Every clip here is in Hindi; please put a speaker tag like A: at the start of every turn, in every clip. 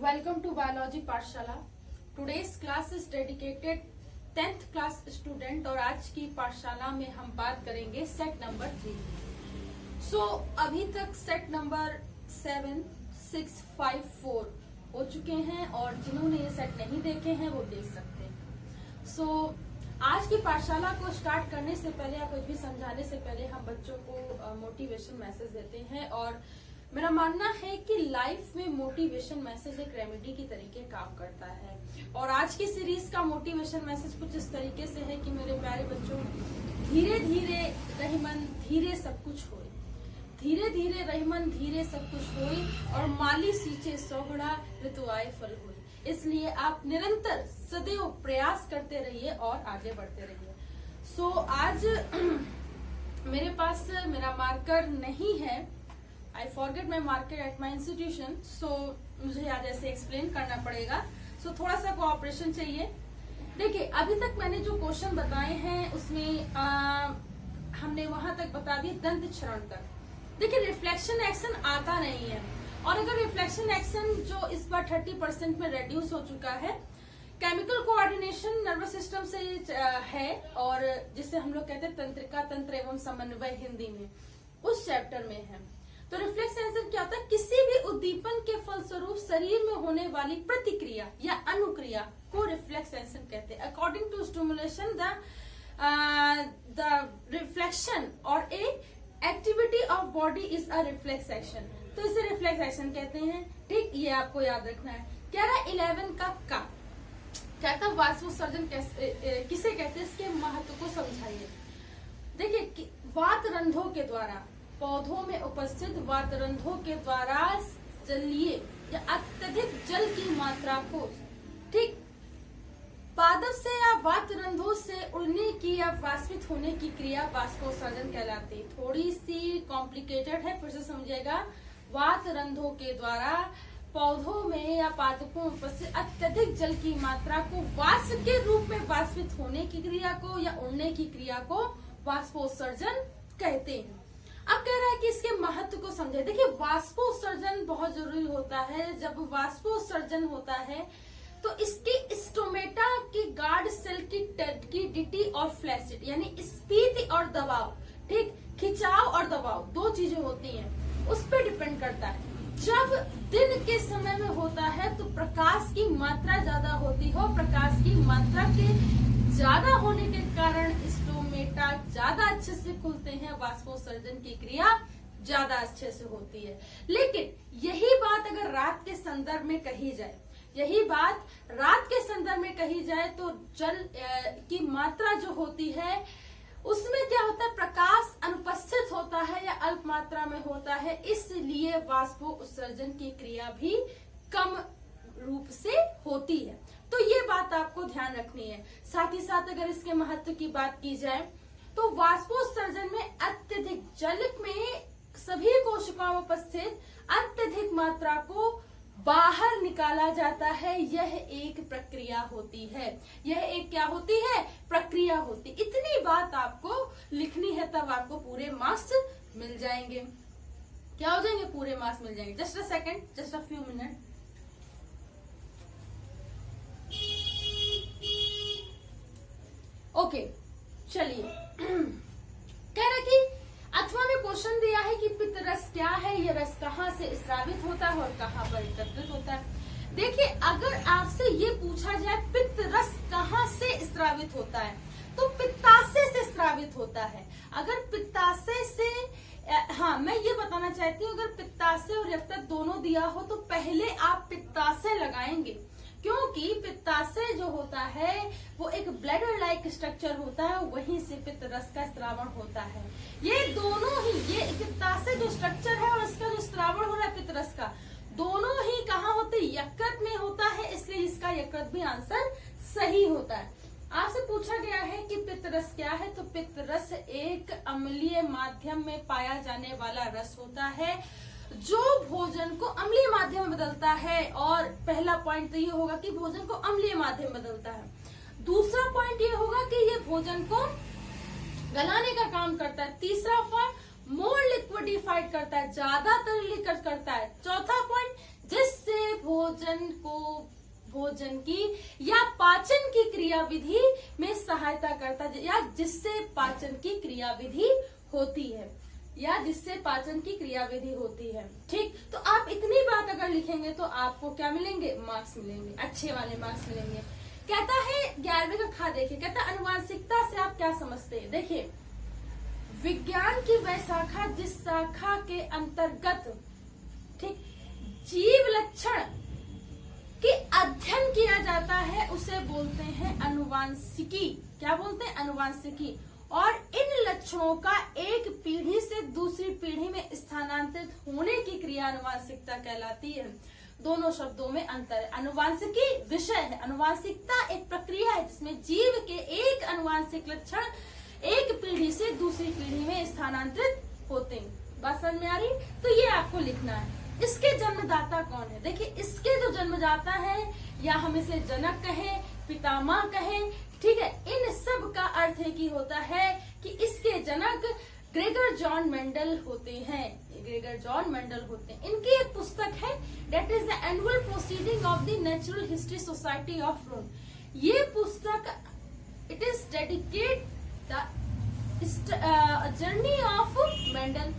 A: Welcome to Biology पाठशाला। Today's class is dedicated 10th class student और आज की पाठशाला में हम बात करेंगे सेट नंबर 3। अभी तक सेट नंबर 7, 6, 5, 4 हो चुके हैं और जिन्होंने ये सेट नहीं देखे हैं वो देख सकते हैं। आज की पाठशाला को स्टार्ट करने से पहले या कुछ भी समझाने से पहले हम बच्चों को मोटिवेशन मैसेज देते हैं और मेरा मानना है कि लाइफ में मोटिवेशन मैसेज एक रेमेडी की तरीके काम करता है। और आज की सीरीज का मोटिवेशन मैसेज कुछ इस तरीके से है कि मेरे प्यारे बच्चों, धीरे धीरे रहीमन धीरे सब कुछ होए, धीरे धीरे रहीमन धीरे सब कुछ होए और माली सींचे सोहड़ा ऋतु आए फल हुए। इसलिए आप निरंतर सदैव प्रयास करते रहिए और आगे बढ़ते रहिए। आज मेरे पास मेरा मार्कर नहीं है। I forget my marker at my institution, मुझे आज ऐसे एक्सप्लेन करना पड़ेगा। थोड़ा सा कोऑपरेशन चाहिए। देखिए, अभी तक मैंने जो क्वेश्चन बताए हैं उसमें हमने वहां तक बता दिए दंत क्षरण तक। देखिए, रिफ्लेक्शन एक्शन आता नहीं है और अगर रिफ्लेक्शन एक्शन जो इस बार 30% में रेड्यूस हो चुका है, केमिकल कोऑर्डिनेशन नर्वस सिस्टम से है और जिसे हम लोग कहते हैं तंत्रिका तंत्र एवं समन्वय हिंदी में, उस चैप्टर में है। तो रिफ्लेक्स सेंसर क्या होता है? किसी भी उद्दीपन के फलस्वरूप शरीर में होने वाली प्रतिक्रिया या अनुक्रिया को रिफ्लेक्स सेंसर कहते हैं। According to stimulation the reflection और a activity of body is a reflex action. तो इसे रिफ्लेक्स एक्शन कहते हैं। ठीक, ये आपको याद रखना है। 11 का कहता है वाष्पोत्सर्जन किसे कहते हैं, इसके महत्व को समझाइए। देखिए, वातरंधों के द्वारा, पौधों में उपस्थित वातरंधों के द्वारा जलीय या अत्यधिक जल की मात्रा को, ठीक, पादप से या वातरंधों से उड़ने की या वाष्पित होने की क्रिया वाष्पोत्सर्जन कहलाती है। थोड़ी सी कॉम्प्लिकेटेड है, फिर से समझिएगा। वातरंधों के द्वारा पौधों में या पादपों में उपस्थित अत्यधिक जल की मात्रा को वाष्प के रूप में वाष्पित होने की क्रिया को या उड़ने की क्रिया को वाष्पोत्सर्जन कहते हैं। अब कह रहा है कि इसके महत्व को समझे। देखिए, वाष्पोत्सर्जन बहुत जरूरी होता है। जब वाष्पोत्सर्जन होता है तो इसकी स्टोमेटा की गार्ड सेल की टर्जिडिटी और फ्लैसिड यानी स्फीति और दबाव, ठीक, खिंचाव और दबाव, दो चीजें होती हैं, उस पर डिपेंड करता है। जब दिन के समय में होता है तो प्रकाश की मात्रा ज्यादा होती है, प्रकाश की मात्रा के ज्यादा होने के कारण स्टोमेटा ज्यादा अच्छे से खुलते हैं, वाष्पोत्सर्जन की क्रिया ज्यादा अच्छे से होती है। लेकिन यही बात अगर रात के संदर्भ में कही जाए, तो जल की मात्रा जो होती है उसमें क्या होता है, प्रकाश अनुपस्थित होता है या अल्प मात्रा में होता है, इसलिए वाष्पोत्सर्जन की क्रिया भी कम रूप से होती है। तो ये बात आपको ध्यान रखनी है। साथ ही साथ अगर इसके महत्व की बात की जाए तो वाष्पोत्सर्जन में अत्यधिक जल में सभी कोशिकाओं में उपस्थित अत्यधिक मात्रा को बाहर निकाला जाता है। यह एक प्रक्रिया होती है। यह एक क्या होती है? प्रक्रिया होती। इतनी बात आपको लिखनी है, तब आपको पूरे मार्क्स मिल जाएंगे। क्या हो जाएंगे? पूरे मार्क्स मिल जाएंगे। Just a second, just a few minute. Okay, चलिए। कह रहा कि अथवा में क्वेश्चन दिया है कि पित्त रस क्या है, यह रस कहाँ से स्रावित होता है और कहाँ पर एकत्रित होता है। देखिए, अगर आपसे ये पूछा जाए पित्त रस कहाँ से स्रावित होता है, तो पित्ताशय से स्रावित होता है। अगर पित्ताशय से, हाँ, मैं ये बताना चाहती हूँ, अगर पित्ताशय और यकृत दोनों दिया हो तो पहले आप पित्ताशय लगाएंगे, क्योंकि पित्ताशय जो होता है वो एक ब्लैडर लाइक स्ट्रक्चर होता है, वहीं से पित्त रस का स्रावण होता है। ये दोनों ही, ये पित्ताशय जो स्ट्रक्चर है और इसका जो स्रावण हो रहा है पित्त रस का, दोनों ही कहाँ होते हैं? यकृत में होता है, इसलिए इसका यकृत भी आंसर सही होता है। आपसे पूछा गया है कि पित्त रस क्या है, तो पित्त रस एक अम्लीय माध्यम में पाया जाने वाला रस होता है जो भोजन को अम्लीय माध्यम में बदलता है। और पहला पॉइंट तो ये होगा कि भोजन को अम्लीय माध्यम में बदलता है। दूसरा पॉइंट ये होगा कि ये भोजन को गलाने का काम करता है। तीसरा पॉइंट मोर लिक्विडिफाइड करता है, ज्यादा तरलीकृत करता है। चौथा पॉइंट जिससे भोजन की या पाचन की क्रियाविधि में सहायता करता है, या जिससे पाचन की क्रियाविधि होती है, या जिससे पाचन की क्रियाविधि होती है। ठीक, तो आप इतनी बात अगर लिखेंगे तो आपको क्या मिलेंगे, मार्क्स मिलेंगे, अच्छे वाले मार्क्स मिलेंगे। कहता है 11वीं का खा देखिए, कहता है अनुवांशिकता से आप क्या समझते हैं। देखिए, विज्ञान की वह शाखा जिस शाखा के अंतर्गत ठीक जीव लक्षण की अध्ययन किया जाता है उसे बोलते हैं अनुवांशिकी। क्या बोलते हैं, अनुवांशिकी। और इन लक्षणों का एक पीढ़ी से दूसरी पीढ़ी में स्थानांतरित होने की क्रिया अनुवांशिकता कहलाती है। दोनों शब्दों में अंतर है। अनुवांशिकी विषय है, अनुवांशिकता एक प्रक्रिया है जिसमें जीव के एक अनुवांशिक लक्षण एक पीढ़ी से दूसरी पीढ़ी में स्थानांतरित होते हैं। बात समझ में आ रही? तो ये आपको लिखना है। इसके जन्मदाता कौन है? देखिए, इसके जो जन्मदाता है, या हम इसे जनक कहें, पितामह कहें, ठीक है, इन सब का अर्थ है कि होता है कि इसके जनक ग्रेगर जॉन मेंडल होते हैं। ग्रेगर जॉन मेंडल होते हैं। इनकी एक पुस्तक है, that is the annual proceeding of the natural history society of Rome. ये पुस्तक it is dedicate the journey of Mendel.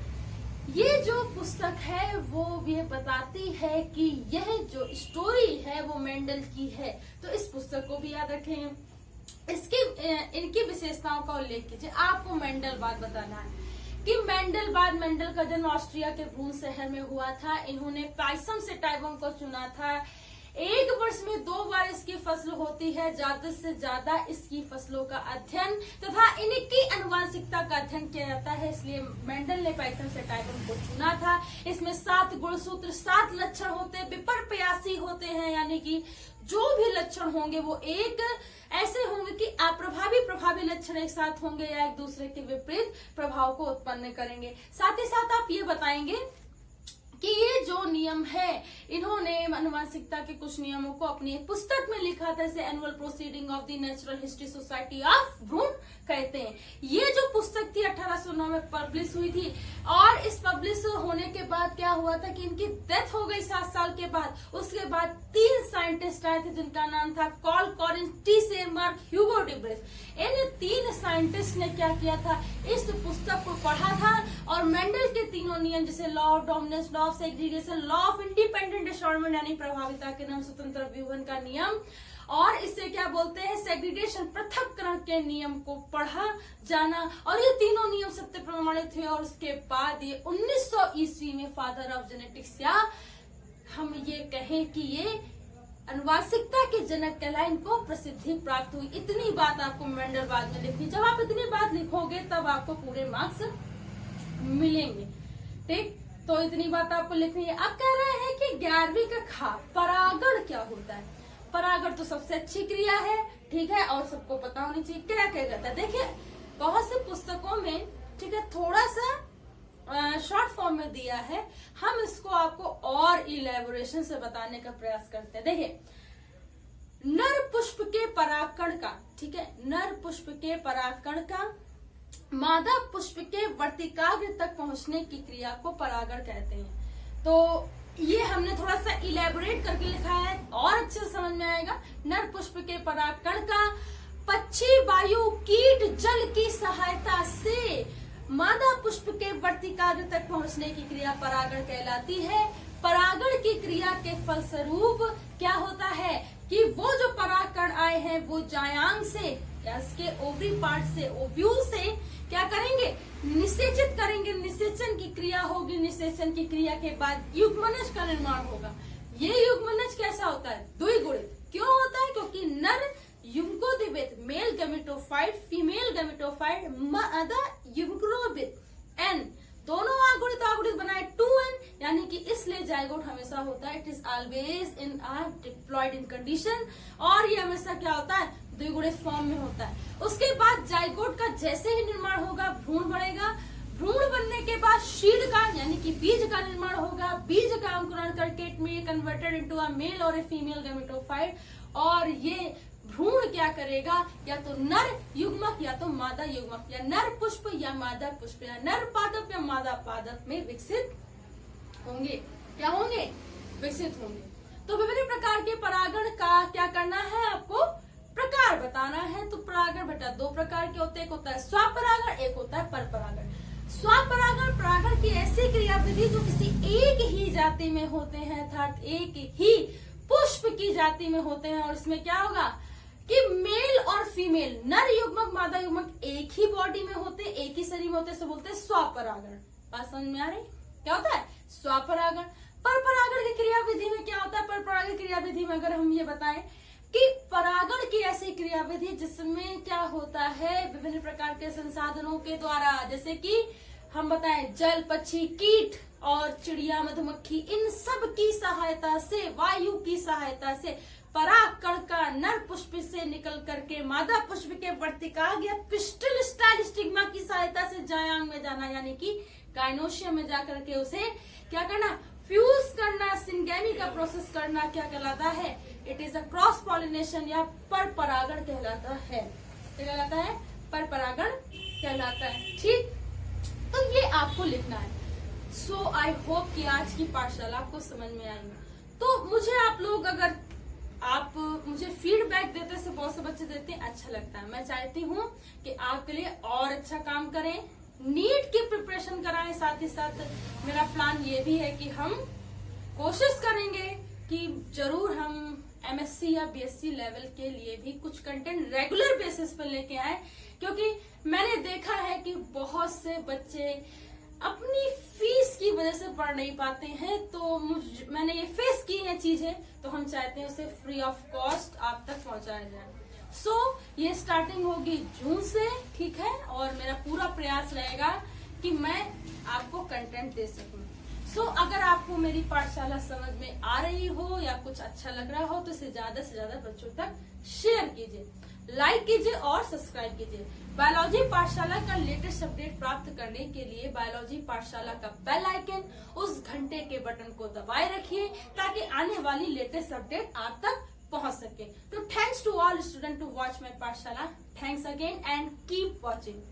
A: ये जो पुस्तक है वो ये बताती है कि यह जो स्टोरी है वो मेंडल की है। तो इस पुस्तक को भी याद रखें, इसकी इनकी विशेषताओं का उल्लेख कीजिए। आपको मेंडलवाद बताना है कि मेंडल का जन्म ऑस्ट्रिया के ब्रून शहर में हुआ था। इन्होंने पाइसम से टाइबम को चुना था। एक वर्ष में 2 बार इसकी फसल होती है। ज्यादा से ज्यादा इसकी फसलों का अध्ययन तथा इनकी अनुवांशिकता का अध्ययन किया जाता है, इसलिए मेंडल ने पाइसम से टाइबम को चुना था। इसमें 7 गुणसूत्र, 7 लक्षण होते हैं, विपर प्रयासी होते हैं, यानी कि जो भी लक्षण होंगे वो एक ऐसे होंगे कि प्रभावी लक्षण एक साथ होंगे या एक दूसरे के विपरीत प्रभाव को उत्पन्न करेंगे। साथ ही साथ आप ये बताएंगे कि ये जो नियम है, इन्होंने अनुवांशिकता के कुछ नियमों को अपनी एक पुस्तक में लिखा था, इसे annual proceeding of the natural history society of Brunn कहते हैं। ये जो पुस्तक थी 1809 में पब्लिश हुई थी, और इस पब्लिश होने के बाद क्या हुआ था कि इनकी डेथ हो गई 7 साल के बाद। उसके बाद 3 साइंटिस्ट आए थे जिनका नाम था कॉल कॉरिन, टी से मार्क, ह्यूगो डिब्रेस। इन 3 साइंटिस्ट ने क्या किया था, इस पुस्तक को पढ़ा था और मेंडल के तीनों नियम, जैसे law of dominance, law of segregation, law of independent assortment यानी प्रभाविता के नाम स्वतंत्र व्यूहन का नियम, और इससे क्या बोलते हैं सेग्रीगेशन, पृथक्करण के नियम को पढ़ा जाना। और ये तीनों नियम सत्य प्रमाणित हुए। और उसके बाद ये 1900 ईस्वी में फादर ऑफ जेनेटिक्स, या हम ये कहें कि ये अनुवांशिकता के जनक कहलाए, इनको प्रसिद्धि प्राप्त हुई। इतनी बात आपको मेंडलवाद में लिखनी। जब आप इतनी बात लिखोगे तब आपको पूरे मार्क्स मिलेंगे। ठीक, तो इतनी बात आपको लिखनी है। अब कह रहे हैं कि 11वीं का खा, परागण क्या होता है। परागण तो सबसे अच्छी क्रिया है, ठीक है, और सबको पता होनी चाहिए क्या क्या जाता है। देखिए, बहुत सी पुस्तकों में, ठीक है, थोड़ा सा शॉर्ट फॉर्म में दिया है, हम इसको आपको और इलेबोरेशन से बताने का प्रयास करते हैं। देखिए, नर पुष्प के परागकण का, ठीक है, नर पुष्प के परागकण का मादा पुष्प के वर्तिकाग्र तक पहुंचने की क्रिया को परागण कहते हैं। तो ये हमने थोड़ा सा इलेबोरेट करके लिखा है और अच्छे से समझ में आएगा। नर पुष्प के परागकण का पक्षी, वायु, कीट, जल की सहायता से मादा पुष्प के वर्तिकाग्र तक पहुंचने की क्रिया परागण कहलाती है। परागण की क्रिया के फलस्वरूप क्या होता है कि वो जो परागकण आए हैं वो जायांग से, या इसके ओवरी पार्ट से, ओव्यूल से क्या करेंगे, निषेचित करेंगे। निषेचन की क्रिया होगी। निषेचन की क्रिया के बाद युग्मनज का निर्माण होगा। ये युग्मनज कैसा होता है, द्विगुणित। क्यों होता है, क्योंकि नर युग्मकोद्भिद, male gametophyte, female gametophyte, mother युग्मकोद्भिद, एन दोनों आगुणित बनाए 2n, यानी कि इसलिए जाइगोट हमेशा होता है, it is always in a diploid in condition, और ये हमेशा क्या होता है, द्विगुणित फॉर्म में होता है। उसके बाद जाइगोट का जैसे ही निर्माण होगा भ्रूण बनेगा। भ्रूण बनने के बाद शीड का यानी कि बीज का निर्माण होगा। बीज का अंकुरण करके इट में कन्वर्टेड इनटू अ मेल और ए फीमेल गैमेटोफाइट, और ये भ्रूण क्या करेगा, या तो नर युग्मक या तो मादा युग्मक, या नर पुष्प या मादा पुष्प, या नर पादप या मादा पादप में विकसित होंगे। क्या होंगे, विकसित होंगे। तो विभिन्न प्रकार के परागण का क्या करना है, आपको प्रकार बताना है। तो परागण बेटा दो प्रकार के होते हैं, एक होता है स्वपरागण, एक होता है परपरागण। स्वपरागण परागण की ऐसी क्रियाविधि जो किसी एक ही जाति में होते हैं, अर्थात एक ही पुष्प की जाति में होते हैं। और इसमें क्या होगा कि मेल और फीमेल, नर युग्मक मादा युग्मक एक ही बॉडी में होते, एक ही शरीर में होते, इसे बोलते हैं स्वपरागण। बात समझ में आ रही? क्या होता है स्वपरागण। परपरागण की क्रियाविधि में क्या होता है? परपरागण की क्रियाविधि में अगर हम ये बताएं कि परागण की ऐसी क्रियाविधि जिसमें क्या होता है, विभिन्न प्रकार के संसाधनों के द्वारा, जैसे कि हम बताएं जल, पक्षी, कीट और चिड़िया, मधुमक्खी, इन सब की सहायता से, वायु की सहायता से परागकण का नर पुष्प से निकल करके मादा पुष्प के वर्तिकाग्र या पिस्टल स्टाइल स्टिग्मा की सहायता से जायांग में जाना, यानी कि गाइनोशियम में जाकर के उसे क्या करना, फ्यूज करना, सिंगेमी का प्रोसेस करना, क्या कहलाता है? It is a cross pollination या परपरागण कहलाता है। क्या कहलाता है? परपरागण कहलाता है। ठीक, तो ये आपको लिखना है। सो आई होप कि आज की पाठशाला आपको समझ में आई। तो मुझे आप लोग, अगर आप मुझे फीडबैक देते से, बहुत से बच्चे देते हैं, अच्छा लगता है। मैं चाहती हूँ कि आपके लिए और अच्छा काम करें, नीट की प्रिपरेशन कराएं। साथ ही साथ मेरा प्लान ये भी है कि हम कोशिश करेंगे कि जरूर हम एमएससी या बीएससी लेवल के लिए भी कुछ कंटेंट रेगुलर बेसिस पर लेके आए, क्योंकि मैंने देखा है कि बहुत से बच्चे अपनी फीस की वजह से पढ़ नहीं पाते हैं। तो मैंने ये फेस की है चीजें, तो हम चाहते हैं उसे फ्री ऑफ कॉस्ट आप तक पहुंचाया जाए। ये स्टार्टिंग होगी जून से, ठीक है, और मेरा पूरा प्रयास रहेगा कि मैं आपको कंटेंट दे सकूं। अगर आपको मेरी पाठशाला समझ में आ रही हो या कुछ अच्छा लग रहा हो तो इसे ज्यादा से ज्यादा बच्चों तक शेयर कीजिए, लाइक कीजिए और सब्सक्राइब कीजिए। बायोलॉजी पाठशाला का लेटेस्ट अपडेट प्राप्त करने के लिए बायोलॉजी पाठशाला का बेल आइकन, उस घंटे के बटन को दबाए रखिए ताकि आने वाली लेटेस्ट अपडेट आप तक पहुंच सके। तो thanks to all student to watch my Pathshala. Thanks again and keep watching.